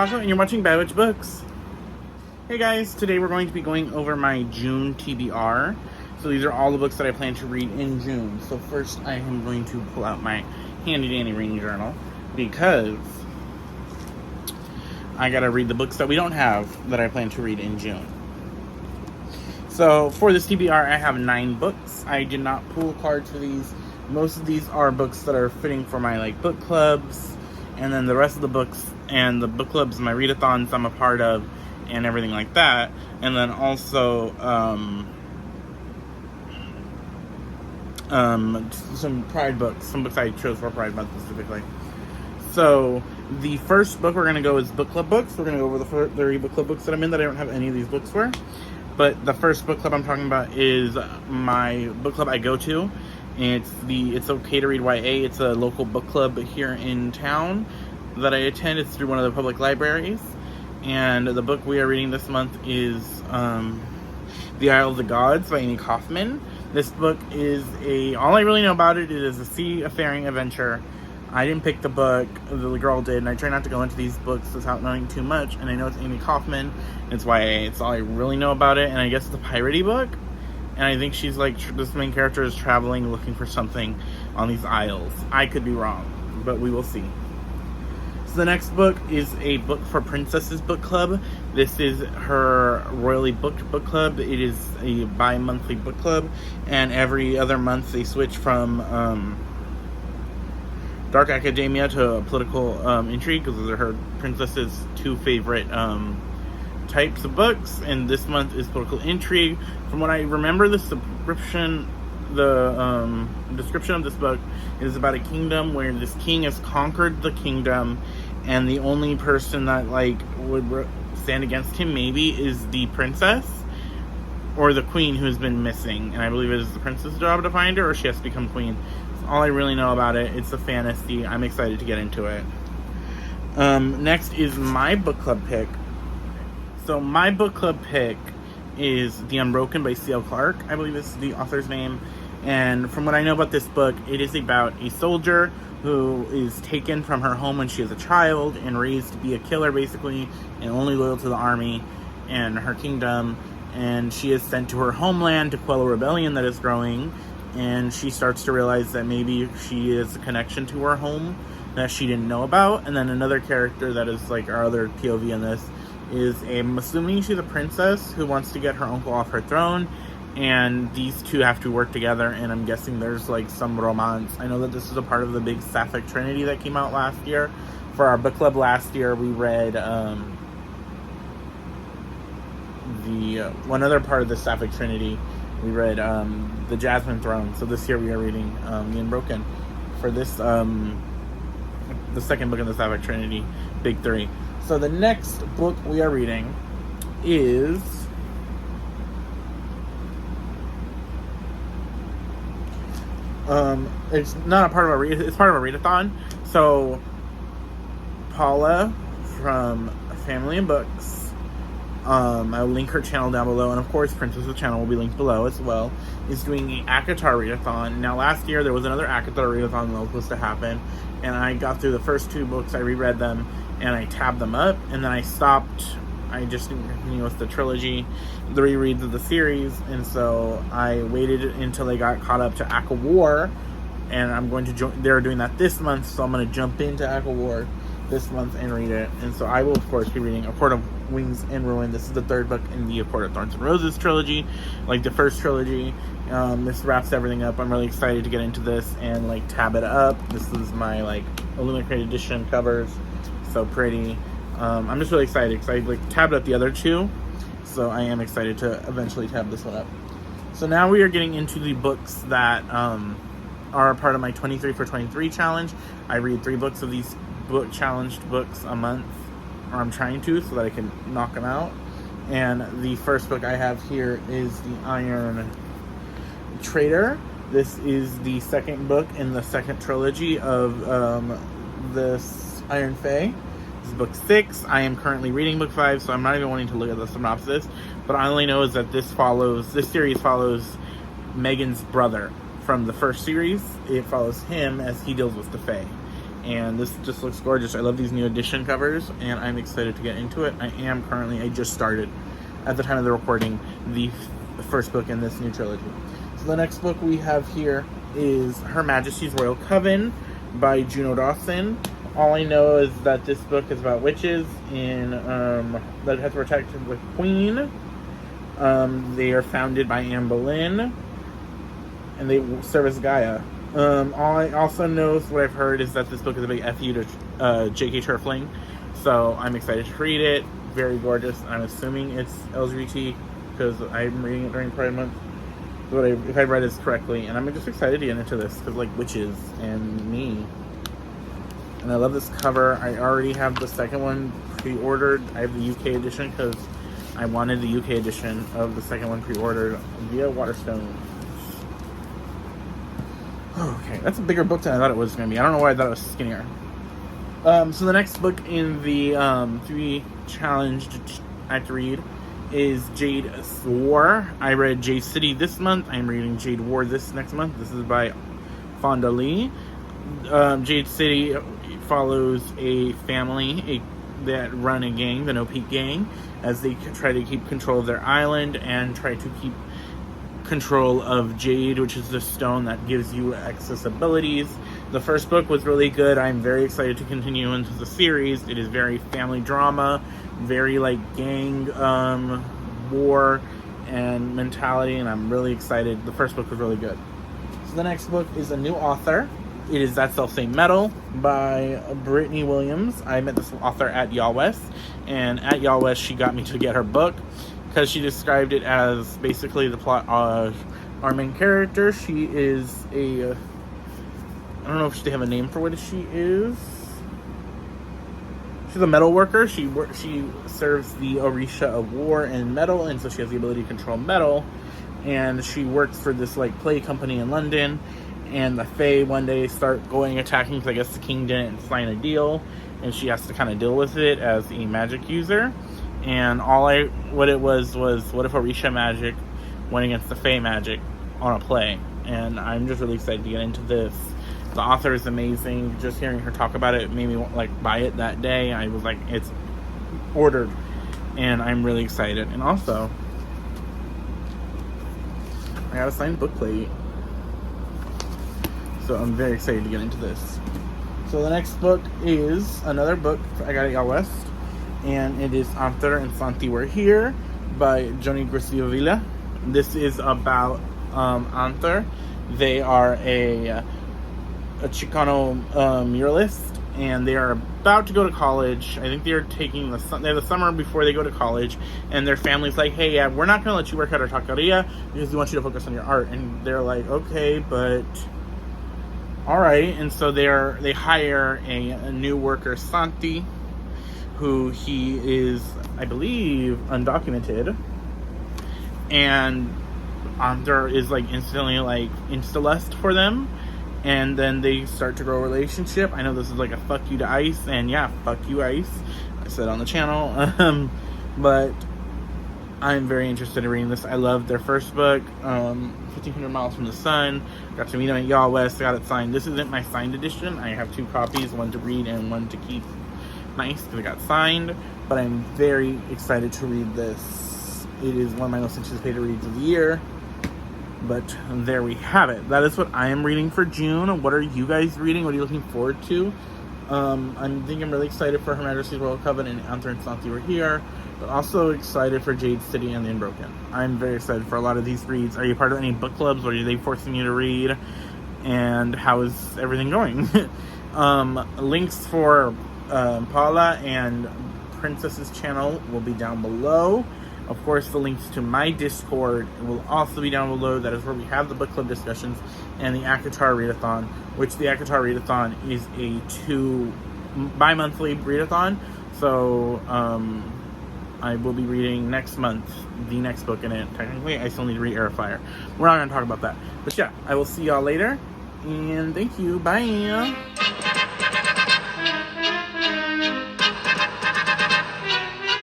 Taco, and you're watching Bad Witch Books. Hey guys, today we're going to be going over my June TBR. So these are all the books that I plan to read in June. So first I am going to pull out my handy dandy reading journal because I gotta read the books that we don't have that I plan to read in June. So for this TBR I have 9 books. I did not pull cards for these. Most of these are books that are fitting for my book clubs, and then the rest of the books and the book clubs, my readathons I'm a part of, and everything like that. And then also some Pride books, some books I chose for Pride Month specifically. So the first book we're going to go is book club books. We're going to go over the 3 book club books that I'm in that I don't have any of these books for. But the first book club I'm talking about is my book club I go to. It's Okay to Read YA. It's a local book club here in town that I attend. It's through one of the public libraries. And the book we are reading this month is The Isle of the Gods by Amie Kaufman. This book is all I really know about it is a seafaring adventure. I didn't pick the book, the girl did, and I try not to go into these books without knowing too much. And I know it's Amie Kaufman, it's YA, it's all I really know about it. And I guess it's a piratey book. And I think she's this main character is traveling, looking for something on these isles. I could be wrong, but we will see. So the next book is a book for Princess's Book Club. This is her royally booked book club. It is a bi-monthly book club, and every other month they switch from dark academia to political intrigue, because those are her princess's 2 favorite types of books, and this month is political intrigue. From what I remember, the description of this book is about a kingdom where this king has conquered the kingdom, and the only person that would stand against him maybe is the princess or the queen who's been missing, and I believe it is the princess's job to find her, or she has to become queen. That's all I really know about it. It's a fantasy. I'm excited to get into it. Next is my book club pick. So my book club pick is The Umbroken by C.L Clark, I believe is the author's name. And from what I know about this book, it is about a soldier who is taken from her home when she is a child and raised to be a killer, basically, and only loyal to the army and her kingdom. And she is sent to her homeland to quell a rebellion that is growing. And she starts to realize that maybe she has a connection to her home that she didn't know about. And then another character that is our other POV in this is I'm assuming she's a princess who wants to get her uncle off her throne, and these two have to work together, and I'm guessing there's some romance. I know that this is a part of the big Sapphic Trinity that came out last year. For our book club last year, we read one other part of the Sapphic Trinity. We read the Jasmine Throne. So this year we are reading The Umbroken for this the second book in the Sapphic Trinity, Big 3. So the next book we are reading is it's not a part of a read, it's part of a readathon. So Paula from Family and Books, I'll link her channel down below, and of course Princess's channel will be linked below as well, is doing the ACOTAR readathon. Now last year there was another ACOTAR readathon that was supposed to happen, and I got through the first 2 books, I reread them, and I tabbed them up, and then I stopped. I just didn't continue with the trilogy, the rereads of the series, and so I waited until they got caught up to ACO War, and I'm going to join. They're doing that this month, so I'm going to jump into ACO War this month and read it. And so I will, of course, be reading A Court of Wings and Ruin. This is the 3rd book in the A Court of Thorns and Roses trilogy, the first trilogy. This wraps everything up. I'm really excited to get into this and tab it up. This is my Illuminated edition covers. So pretty. I'm just really excited because I tabbed up the other 2, so I am excited to eventually tab this one up. So now we are getting into the books that are a part of my 23 for 23 challenge. I read 3 books of these challenged books a month, or I'm trying to, so that I can knock them out. And the first book I have here is The Iron Traitor. This is the 2nd book in the 2nd trilogy of this Iron Fae. This is book 6. I am currently reading book 5, so I'm not even wanting to look at the synopsis. But all I only know is that this series follows Megan's brother from the first series. It follows him as he deals with the Fae. and this just looks gorgeous. I love these new edition covers, and I'm excited to get into it. I just started, at the time of the recording, the first book in this new trilogy. So the next book we have here is Her Majesty's Royal Coven by Juno Dawson. All I know is that this book is about witches in that have to protect the queen. They are founded by Anne Boleyn, and they serve as Gaia. All I also know is what I've heard is that this book is a big FU to J.K. Turfling, so I'm excited to read it. Very gorgeous. I'm assuming it's LGBT because I'm reading it during Pride Month. But if I read this correctly, and I'm just excited to get into this because, like, witches and me. And I love this cover. I already have the second one pre-ordered. I have the UK edition because I wanted the UK edition of the second one pre-ordered via Waterstone. Okay, that's a bigger book than I thought it was going to be. I don't know why I thought it was skinnier. So the next book in the 3 challenged I have to read is Jade War. I read Jade City this month. I'm reading Jade War this next month. This is by Fonda Lee. Jade City follows a family that run a gang, the No Peak Gang, as they try to keep control of their island and try to keep control of Jade, which is the stone that gives you excess abilities. The first book was really good. I'm very excited to continue into the series. It is very family drama, very like gang war and mentality, and I'm really excited. The first book was really good. So the next book is a new author. It is That Selfsame Metal by Brittany Williams. I met this author at Y'all West, and at Y'all West she got me to get her book because she described it as basically the plot of our main character. She is a, I don't know if they have a name for what she is. She's a metal worker. She serves the Orisha of war and metal, and so she has the ability to control metal. And she works for this like play company in London. And the Fae one day start going attacking because I guess the king didn't sign a deal, and she has to kind of deal with it as a magic user. And what it was what if Orisha magic went against the Fae magic on a play? And I'm just really excited to get into this. The author is amazing. Just hearing her talk about it made me like buy it that day. I was like, it's ordered, and I'm really excited. And also, I got a signed book plate. So I'm very excited to get into this. So the next book is another book I got at Y'all West, and it is Arthur and Santi Were Here by Jonny Garza Villa. This is about Arthur. They are a Chicano muralist, and they are about to go to college. I think they are taking the summer before they go to college, and their family's like, hey, yeah, we're not going to let you work at our taqueria because we want you to focus on your art. And they're like, okay, but all right. And so they hire a new worker, Santi, who he is, I believe, undocumented, and Arthur is like instantly like insta-lust for them, and then they start to grow a relationship. I know this is like a fuck you to Ice, and yeah, fuck you Ice, I said on the channel, but I'm very interested in reading this. I loved their first book, 1500 Miles from the Sun. Got to meet them at Y'all West. I got it signed. This isn't my signed edition. I have 2 copies, one to read and one to keep nice because it got signed. But I'm very excited to read this. It is one of my most anticipated reads of the year. But there we have it. That is what I am reading for June. What are you guys reading? What are you looking forward to? I'm really excited for Her Majesty's Royal Coven and Arthur and Santi Were Here, but also excited for Jade City and the Umbroken. I'm very excited for a lot of these reads. Are you part of any book clubs? Or are they forcing you to read? And how is everything going? Links for Paula and Princess's channel will be down below. Of course, the links to my Discord will also be down below. That is where we have the book club discussions and the ACOTAR readathon, which the ACOTAR readathon is a bi-monthly readathon. So I will be reading next month the next book in it. Technically, I still need to read Air of Fire. We're not going to talk about that. But yeah, I will see y'all later. And thank you. Bye.